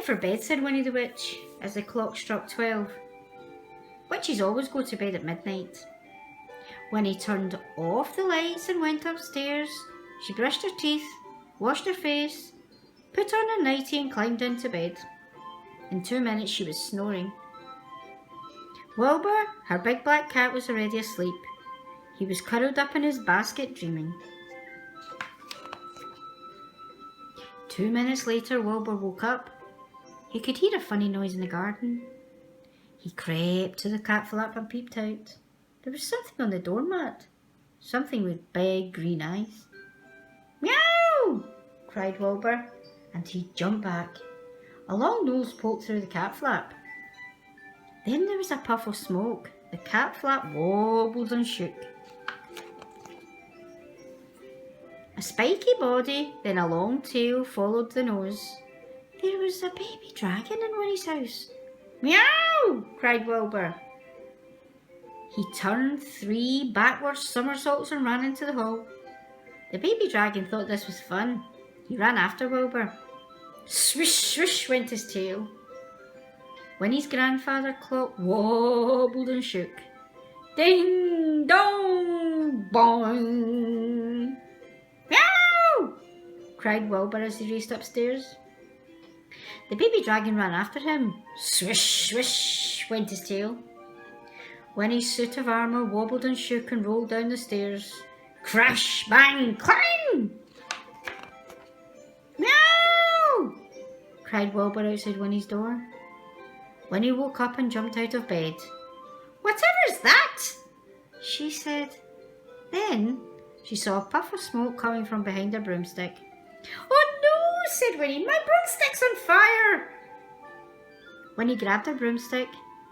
for bed, said Winnie the Witch, as the clock struck 12. Witches always go to bed at midnight. Winnie turned off the lights and went upstairs. She brushed her teeth, washed her face, put on a nightie and climbed into bed. In 2 minutes she was snoring. Wilbur, her big black cat, was already asleep. He was curled up in his basket dreaming. 2 minutes later, Wilbur woke up. He could hear a funny noise in the garden. He crept to the cat flap and peeped out. There was something on the doormat. Something with big green eyes. Meow! Cried Wilbur, and he jumped back. A long nose poked through the cat flap. Then there was a puff of smoke. The cat flap wobbled and shook. A spiky body, then a long tail followed the nose. There was a baby dragon in Winnie's house. Meow! Cried Wilbur. He turned 3 backward somersaults and ran into the hall. The baby dragon thought this was fun. He ran after Wilbur. Swish, swish went his tail. Winnie's grandfather clock wobbled and shook. Ding dong boing. Meow! Cried Wilbur as he raced upstairs. The baby dragon ran after him. Swish, swish went his tail. Winnie's suit of armour wobbled and shook and rolled down the stairs. Crash, bang, clang! Meow! Cried Wilbur outside Winnie's door. Winnie woke up and jumped out of bed. Whatever's that? She said. Then she saw a puff of smoke coming from behind her broomstick. Oh no, said Winnie, my broomstick's on fire. Winnie grabbed her broomstick.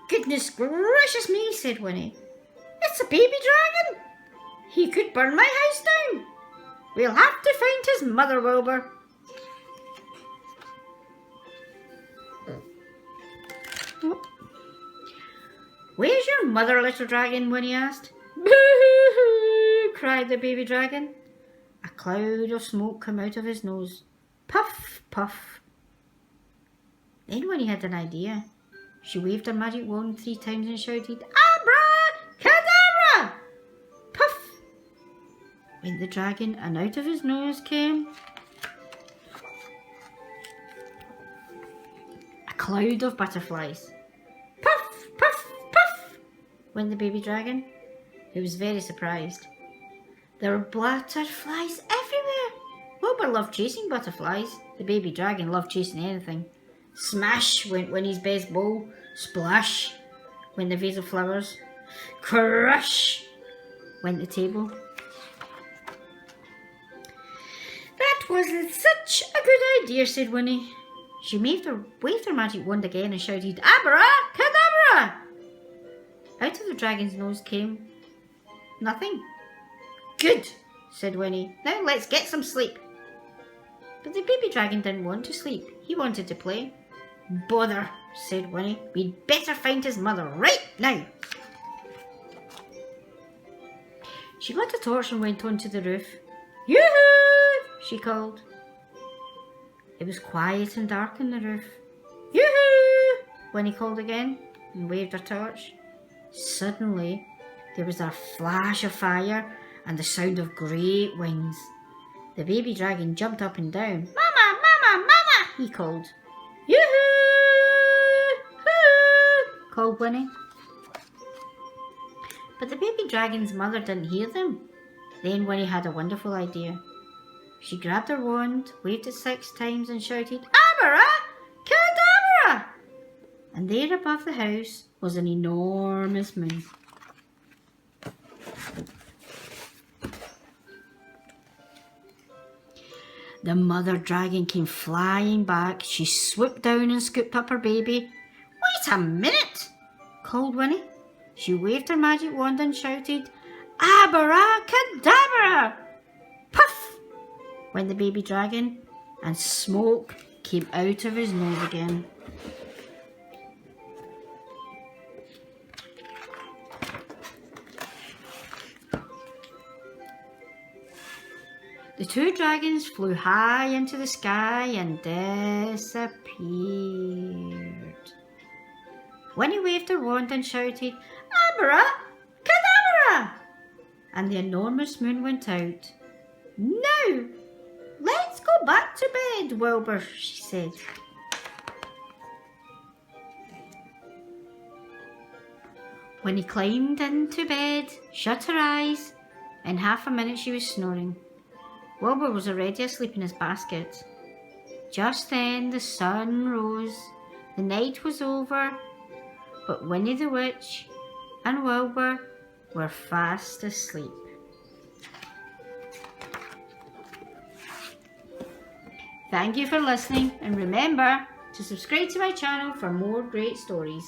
Goodness gracious me, said Winnie. It's a baby dragon. He could burn my house down. We'll have to find his mother, Wilbur. Where's your mother, little dragon? Winnie asked. Boo-hoo-hoo, cried the baby dragon. A cloud of smoke came out of his nose. Puff, puff. Then Winnie had an idea. She waved her magic wand 3 times and shouted, Abracadabra! Puff! Went the dragon, and out of his nose came a cloud of butterflies. Puff, puff, puff! Went the baby dragon, who was very surprised. There were butterflies everywhere. Wilbur loved chasing butterflies. The baby dragon loved chasing anything. Smash went Winnie's best bowl. Splash went the vase of flowers. Crush went the table. That wasn't such a good idea, said Winnie. She waved her magic wand again and shouted, Abracadabra! Out of the dragon's nose came nothing. Good, said Winnie. Now let's get some sleep. But the baby dragon didn't want to sleep. He wanted to play. Bother, said Winnie. We'd better find his mother right now. She got a torch and went onto the roof. Yoo-hoo! She called. It was quiet and dark on the roof. Yoo-hoo! Winnie called again and waved her torch. Suddenly, there was a flash of fire and the sound of great wings. The baby dragon jumped up and down. Mama, mama, mama, he called. Yoo-hoo! Hoo! Called Winnie. But the baby dragon's mother didn't hear them. Then Winnie had a wonderful idea. She grabbed her wand, waved it 6 times and shouted, Abracadabra! And there above the house was an enormous moon. The mother dragon came flying back. She swooped down and scooped up her baby. Wait a minute, called Winnie. She waved her magic wand and shouted, Abracadabra! Puff! Went the baby dragon, and smoke came out of his nose again. The two dragons flew high into the sky and disappeared. Winnie waved her wand and shouted, "Abra! Cadabra!" And the enormous moon went out. "Now, let's go back to bed, Wilbur," she said. Winnie climbed into bed, shut her eyes. In half a minute she was snoring. Wilbur was already asleep in his basket. Just then the sun rose. The night was over, but Winnie the Witch and Wilbur were fast asleep. Thank you for listening, and remember to subscribe to my channel for more great stories.